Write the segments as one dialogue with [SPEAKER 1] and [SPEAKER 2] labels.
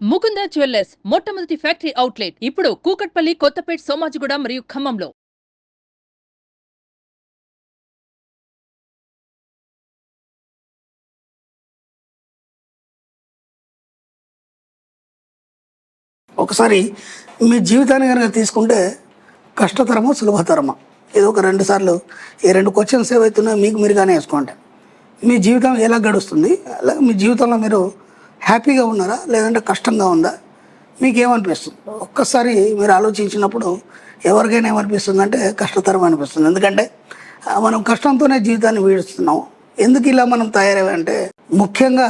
[SPEAKER 1] Mukunda jewellers మొట్టమొదటి factory outlet ఇప్పుడు కూకట్పల్లి, కొత్తపేట్, సోమాజిగూడ మరియు ఖమ్మంలో.
[SPEAKER 2] ఒకసారి మీ జీవితాన్ని కనుక తీసుకుంటే కష్టతరమా సులభతరమా ఇది ఒక 2 సార్లు ఈ 2 క్వశ్చన్స్ ఏవైతున్నాయో మీకు మీరుగానే వేసుకోండి. మీ జీవితం ఎలా గడుస్తుంది, అలాగే మీ జీవితంలో మీరు హ్యాపీగా ఉన్నారా లేదంటే కష్టంగా ఉందా, మీకు ఏమనిపిస్తుంది? ఒక్కసారి మీరు ఆలోచించినప్పుడు ఎవరికైనా ఏమనిపిస్తుంది అంటే కష్టతరం అనిపిస్తుంది. ఎందుకంటే మనం కష్టంతోనే జీవితాన్ని వీడుస్తున్నాం. ఎందుకు ఇలా మనం తయారయ్యంటే ముఖ్యంగా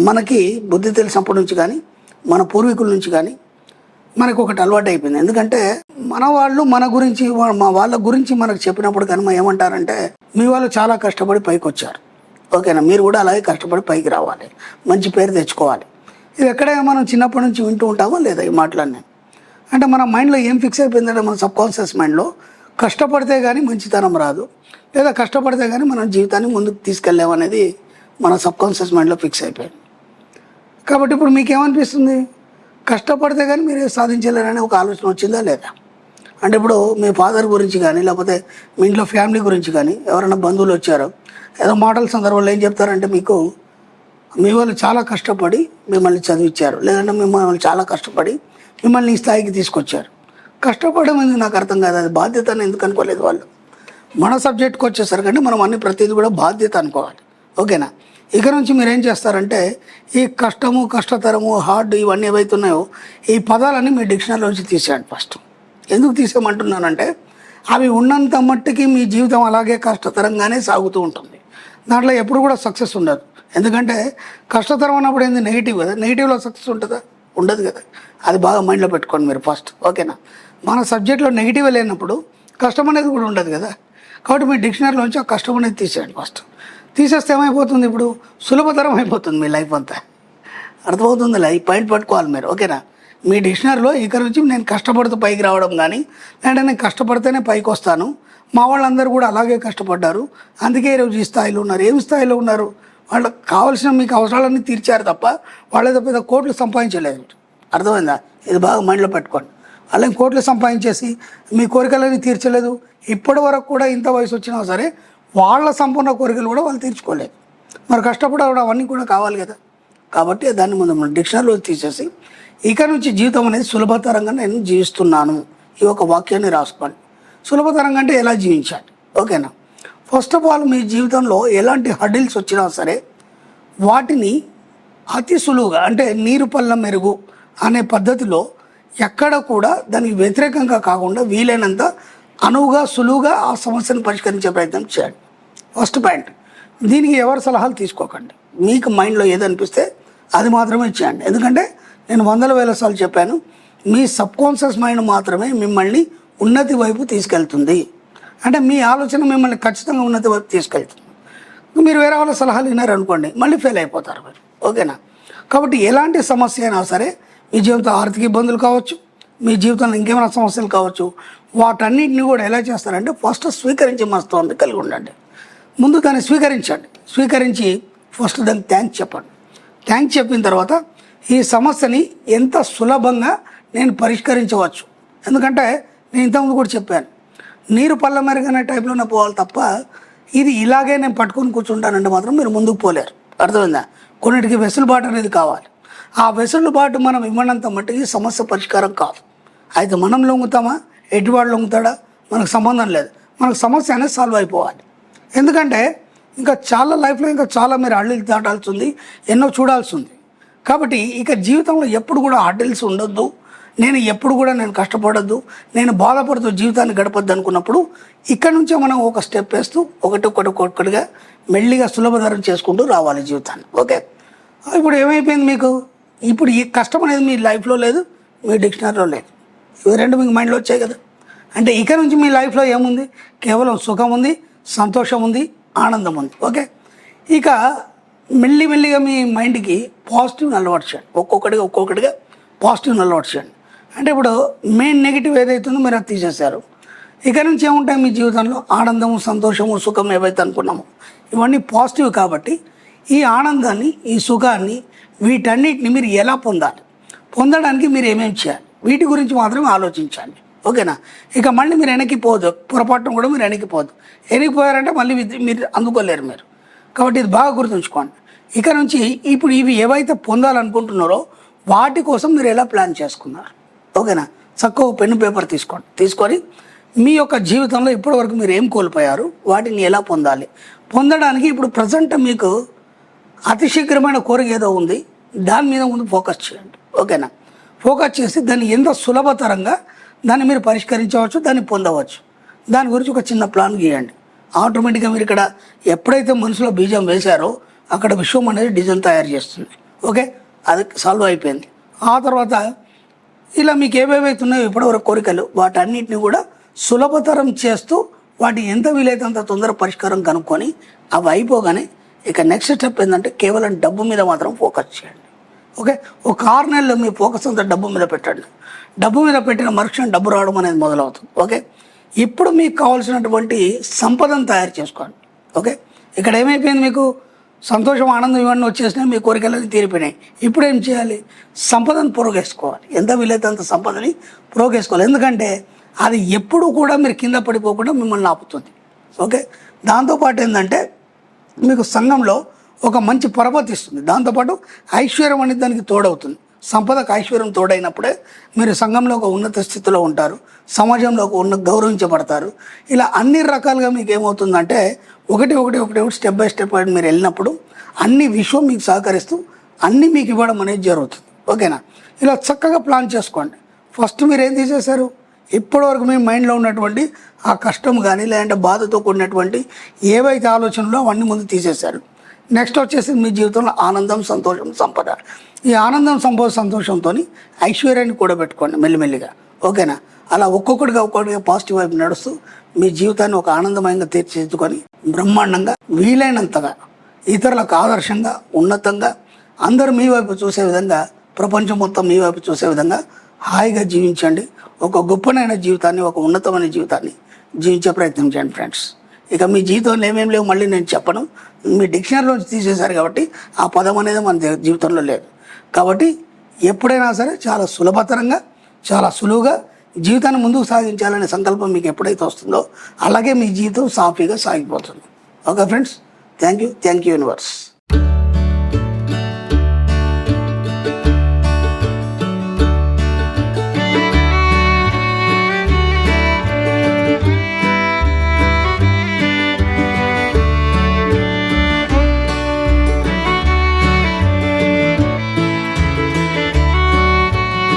[SPEAKER 2] మనకి బుద్ధి తెలిసినప్పటి నుంచి కానీ మన పూర్వీకుల నుంచి కానీ మనకు ఒకటి అలవాటు అయిపోయింది. ఎందుకంటే మన వాళ్ళు మన గురించి వాళ్ళ గురించి మనకు చెప్పినప్పుడు కానీ ఏమంటారంటే మీ వాళ్ళు చాలా కష్టపడి పైకి వచ్చారు, ఓకేనా, మీరు కూడా అలాగే కష్టపడి పైకి రావాలి, మంచి పేరు తెచ్చుకోవాలి. ఇది ఎక్కడైనా మనం చిన్నప్పటి నుంచి వింటూ ఉంటామా లేదా ఈ మాటలన్నీ? అంటే మన మైండ్లో ఏం ఫిక్స్ అయిపోయిందంటే మన సబ్కాన్షియస్ మైండ్లో కష్టపడితే కానీ మంచితనం రాదు, లేదా కష్టపడితే కానీ మనం జీవితాన్ని ముందుకు తీసుకెళ్ళామనేది మన సబ్కాన్షియస్ మైండ్లో ఫిక్స్ అయిపోయింది. కాబట్టి ఇప్పుడు మీకేమనిపిస్తుంది? కష్టపడితే కానీ మీరు సాధించలేరనే ఒక ఆలోచన వచ్చిందా లేదా? అంటే ఇప్పుడు మీ ఫాదర్ గురించి కానీ లేకపోతే మీ ఇంట్లో ఫ్యామిలీ గురించి కానీ ఎవరైనా బంధువులు వచ్చారో ఏదో మాటల సందర్భంలో ఏం చెప్తారంటే మీకు మీ వాళ్ళు చాలా కష్టపడి మిమ్మల్ని చదివించారు, లేదంటే మిమ్మల్ని చాలా కష్టపడి మిమ్మల్ని ఈ స్థాయికి తీసుకొచ్చారు. కష్టపడడం ఎందుకు నాకు అర్థం కాదు, అది బాధ్యత అని ఎందుకు అనుకోలేదు వాళ్ళు? మన సబ్జెక్ట్కి వచ్చేసరికంటే మనం అన్ని ప్రతిదీ కూడా బాధ్యత అనుకోవాలి, ఓకేనా. ఇక నుంచి మీరు ఏం చేస్తారంటే ఈ కష్టము, కష్టతరము, హార్డ్ ఇవన్నీ ఏవైతున్నాయో ఈ పదాలన్నీ మీ డిక్షనరీలోంచి తీసేయండి ఫస్ట్. ఎందుకు తీసేయమంటున్నానంటే అవి ఉన్నంత మట్టుకి మీ జీవితం అలాగే కష్టతరంగానే సాగుతూ ఉంటుంది. దాంట్లో ఎప్పుడు కూడా సక్సెస్ ఉండదు. ఎందుకంటే కష్టతరం అన్నప్పుడు ఏంది నెగిటివ్ కదా, నెగిటివ్లో సక్సెస్ ఉంటుందా? ఉండదు కదా. అది బాగా మైండ్లో పెట్టుకోండి మీరు ఫస్ట్, ఓకేనా. మన సబ్జెక్ట్లో నెగిటివ్ లేనప్పుడు కష్టం అనేది కూడా ఉండదు కదా. కాబట్టి మీ డిక్షనరీలోంచి ఆ కష్టం అనేది తీసేయండి ఫస్ట్. తీసేస్తే ఏమైపోతుంది? ఇప్పుడు సులభతరం అయిపోతుంది మీ లైఫ్ అంతా. అర్థమవుతుందిలే, ఈ పాయింట్ పట్టుకోవాలి మీరు, ఓకేనా. మీ డిక్షనరీలో ఇక నుంచి నేను కష్టపడుతూ పైకి రావడం కానీ లేదంటే నేను కష్టపడితేనే పైకి వస్తాను, మా వాళ్ళందరూ కూడా అలాగే కష్టపడ్డారు అందుకే ఈరోజు ఈ స్థాయిలో ఉన్నారు. ఏమి స్థాయిలో ఉన్నారు? వాళ్ళకి కావాల్సిన మీకు అవసరాలన్నీ తీర్చారు తప్ప వాళ్ళేదో పెద్ద కోట్లు సంపాదించలేదు. అర్థమైందా? ఇది బాగా మైండ్లో పెట్టుకోండి. వాళ్ళని కోట్లు సంపాదించేసి మీ కోరికలన్నీ తీర్చలేదు. ఇప్పటి వరకు కూడా ఇంత వయసు వచ్చినా సరే వాళ్ళ సంపూర్ణ కోరికలు కూడా వాళ్ళు తీర్చుకోలేదు. మరి కష్టపడడం అవన్నీ కూడా కావాలి కదా. కాబట్టి దాన్ని ముందు మనం డిక్షనరీలో తీసేసి ఇక నుంచి జీవితం అనేది సులభతరంగా నేను జీవిస్తున్నాను ఈ ఒక వాక్యాన్ని రాసుకోండి. సులభతరంగా అంటే ఎలా జీవించాలి, ఓకేనా. ఫస్ట్ ఆఫ్ ఆల్ మీ జీవితంలో ఎలాంటి హడిల్స్ వచ్చినా సరే వాటిని అతి సులువుగా, అంటే నీరు పళ్ళ మెరుగు అనే పద్ధతిలో ఎక్కడ కూడా దానికి వ్యతిరేకంగా కాకుండా వీలైనంత అనువుగా సులువుగా ఆ సమస్యను పరిష్కరించే ప్రయత్నం చేయండి. First point. దీనికి ఎవరి సలహాలు తీసుకోకండి. మీకు మైండ్లో ఏదనిపిస్తే అది మాత్రమే చేయండి. ఎందుకంటే నేను 100,000 సార్లు చెప్పాను, మీ సబ్కాన్షియస్ మైండ్ మాత్రమే మిమ్మల్ని ఉన్నతి వైపు తీసుకెళ్తుంది. అంటే మీ ఆలోచన మిమ్మల్ని ఖచ్చితంగా ఉన్నతి వైపు తీసుకెళ్తుంది. మీరు వేరే వాళ్ళ సలహాలు విన్నారనుకోండి మళ్ళీ ఫెయిల్ అయిపోతారు మీరు, ఓకేనా. కాబట్టి ఎలాంటి సమస్య అయినా సరే, మీ జీవితంలో ఆర్థిక ఇబ్బందులు కావచ్చు, మీ జీవితంలో ఇంకేమైనా సమస్యలు కావచ్చు, వాటన్నిటిని కూడా ఎలా చేస్తారంటే ఫస్ట్ స్వీకరించి మనస్తోంది కలిగి ఉండండి. ముందు దాన్ని స్వీకరించండి. స్వీకరించి ఫస్ట్ దానికి థ్యాంక్స్ చెప్పండి. థ్యాంక్స్ చెప్పిన తర్వాత ఈ సమస్యని ఎంత సులభంగా నేను పరిష్కరించవచ్చు. ఎందుకంటే నేను ఇంతకుముందు కూడా చెప్పాను, నీరు పళ్ళ మెరుగనే టైప్లోనే పోవాలి తప్ప ఇది ఇలాగే నేను పట్టుకొని కూర్చుంటానంటే మాత్రం మీరు ముందుకు పోలేరు. అర్థమైందా? కొన్నిటికి వెసులుబాటు అనేది కావాలి. ఆ వెసులుబాటు మనం ఇవ్వనంత మట్టుకి సమస్య పరిష్కారం కాదు. అయితే మనం లొంగుతామా, ఎటువాడు లొంగుతాడా మనకు సంబంధం లేదు. మనకు సమస్య అనేది సాల్వ్ అయిపోవాలి. ఎందుకంటే ఇంకా చాలా లైఫ్లో ఇంకా చాలా మీరు అడ్డిల్స్ దాటాల్సి ఉంది, ఎన్నో చూడాల్సి ఉంది. కాబట్టి ఇక జీవితంలో ఎప్పుడు కూడా అడ్డిల్స్ ఉండొద్దు, నేను కష్టపడద్దు, నేను బాధపడుతూ జీవితాన్ని గడపద్దు అనుకున్నప్పుడు ఇక్కడ నుంచే మనం ఒక స్టెప్ వేస్తూ ఒక్కొక్కటిగా మెల్లిగా సులభతరం చేసుకుంటూ రావాలి జీవితాన్ని, ఓకే. ఇప్పుడు ఏమైపోయింది మీకు? ఇప్పుడు ఈ కష్టం అనేది మీ లైఫ్లో లేదు, మీ డిక్షనరీలో లేదు. ఇవి రెండు మీకు మైండ్లో వచ్చాయి కదా. అంటే ఇక నుంచి మీ లైఫ్లో ఏముంది? కేవలం సుఖం ఉంది, సంతోషం ఉంది, ఆనందం ఉంది, ఓకే. ఇక మెల్లిగా మీ మైండ్కి పాజిటివ్ని అలవాటు చేయండి. ఒక్కొక్కటిగా పాజిటివ్ని అలవాటు చేయండి. అంటే ఇప్పుడు మెయిన్ నెగిటివ్ ఏదైతుందో మీరు అది తీసేశారు. ఇక నుంచి ఏముంటాయి మీ జీవితంలో? ఆనందము, సంతోషము, సుఖం ఏవైతే అనుకున్నామో ఇవన్నీ పాజిటివ్. కాబట్టి ఈ ఆనందాన్ని, ఈ సుఖాన్ని, వీటన్నిటిని మీరు ఎలా పొందాలి? పొందడానికి మీరు ఏమేమి చేయాలి వీటి గురించి మాత్రమే ఆలోచించండి. ఓకేనా? ఇక మళ్ళీ మీరు వెనక్కి పోదు, పొరపాటును కూడా మీరు వెనక్కి పోదు. వెనక్కి పోయారంటే మళ్ళీ మీరు అందుకోలేరు మీరు. కాబట్టి ఇది బాగా గుర్తుంచుకోండి. ఇక నుంచి ఇప్పుడు ఇవి ఏవైతే పొందాలనుకుంటున్నారో వాటి కోసం మీరు ఎలా ప్లాన్ చేసుకున్నారు. ఓకేనా? చక్కగా పెన్ను పేపర్ తీసుకొని మీ యొక్క జీవితంలో ఇప్పటివరకు మీరు ఏం కోల్పోయారు, వాటిని ఎలా పొందాలి, పొందడానికి ఇప్పుడు ప్రజెంట్ మీకు అతి శీఘ్రమైన కోరిక ఏదో ఉంది, దాని మీద ముందు ఫోకస్ చేయండి. ఓకేనా? ఫోకస్ చేసి దాన్ని ఎంత సులభతరంగా దాన్ని మీరు పరిష్కరించవచ్చు, దాన్ని పొందవచ్చు, దాని గురించి ఒక చిన్న ప్లాన్ గీయండి. ఆటోమేటిక్గా మీరు ఇక్కడ ఎప్పుడైతే మనసులో బీజం వేశారో అక్కడ విశ్వం అనేది డిజైన్ తయారు చేస్తుంది. ఓకే, అది సాల్వ్ అయిపోయింది. ఆ తర్వాత ఇలా మీకు ఏవేవైతే ఉన్నాయో ఇప్పటివరకు కోరికలు వాటన్నిటిని కూడా సులభతరం చేస్తూ వాటి ఎంత వీలైతే అంత తొందర పరిష్కారం కనుక్కొని అవి అయిపోగానే ఇక నెక్స్ట్ స్టెప్ ఏంటంటే కేవలం డబ్బు మీద మాత్రం ఫోకస్ చేయండి. ఓకే, ఒక 6 నెలలు మీ ఫోకస్ అంతా డబ్బు మీద పెట్టండి. డబ్బు మీద పెట్టిన మరుక్షణం డబ్బు రావడం అనేది మొదలవుతుంది. ఓకే, ఇప్పుడు మీకు కావాల్సినటువంటి సంపదను తయారు చేసుకోండి. ఓకే, ఇక్కడ ఏమైపోయింది, మీకు సంతోషం ఆనందం ఇవన్నీ వచ్చేసినాయి, మీ కోరికలన్నీ తీరిపోయినాయి. ఇప్పుడు ఏం చేయాలి, సంపదను పోగేసుకోవాలి. ఎంత వీలైతే అంత సంపదని పోగేసుకోవాలి. ఎందుకంటే అది ఎప్పుడు కూడా మీరు కింద పడిపోకుండా మిమ్మల్ని ఆపుతుంది. ఓకే, దాంతోపాటు ఏంటంటే మీకు సంఘంలో ఒక మంచి పరపతి ఇస్తుంది. దాంతోపాటు ఐశ్వర్యం అనేది దానికి తోడవుతుంది. సంపదకు ఐశ్వర్యం తోడైనప్పుడే మీరు సంఘంలో ఒక ఉన్నత స్థితిలో ఉంటారు, సమాజంలో ఒక గౌరవించబడతారు. ఇలా అన్ని రకాలుగా మీకు ఏమవుతుందంటే ఒకటి స్టెప్ బై స్టెప్ మీరు వెళ్ళినప్పుడు అన్ని విశ్వం మీకు సహకరిస్తూ అన్నీ మీకు ఇవ్వడం అనేది జరుగుతుంది. ఓకేనా? ఇలా చక్కగా ప్లాన్ చేసుకోండి. ఫస్ట్ మీరు ఏం తీసేశారు, ఇప్పటివరకు మీ మైండ్లో ఉన్నటువంటి ఆ కష్టం కానీ లేదంటే బాధతో కూడినటువంటి ఏవైతే ఆలోచనలో అవన్నీ ముందు తీసేశారు. నెక్స్ట్ వచ్చేసి మీ జీవితంలో ఆనందం, సంతోషం, సంపద. ఈ ఆనందం, సంతోషంతో ఐశ్వర్యాన్ని కూడా పెట్టుకోండి మెల్లిమెల్లిగా. ఓకేనా? అలా ఒక్కొక్కటిగా పాజిటివ్ వైపు నడుస్తూ మీ జీవితాన్ని ఒక ఆనందమయంగా తీర్చిదిద్దుకొని బ్రహ్మాండంగా వీలైనంతగా ఇతరులకు ఆదర్శంగా, ఉన్నతంగా, అందరూ మీ వైపు చూసే విధంగా, ప్రపంచం మొత్తం మీ వైపు చూసే విధంగా హాయిగా జీవించండి. ఒక గొప్పనైన జీవితాన్ని, ఒక ఉన్నతమైన జీవితాన్ని జీవించే ప్రయత్నం చేయండి ఫ్రెండ్స్. ఇక మీ జీవితంలో ఏమేమి లేవు మళ్ళీ నేను చెప్పను, మీ డిక్షనరీలోంచి తీసేశారు కాబట్టి ఆ పదం అనేది మన జీవితంలో లేదు. కాబట్టి ఎప్పుడైనా సరే చాలా సులభతరంగా, చాలా సులువుగా జీవితాన్ని ముందుకు సాగించాలనే సంకల్పం మీకు ఎప్పుడైతే వస్తుందో అలాగే మీ జీవితం సాఫీగా సాగిపోతుంది. Okay friends, thank you universe.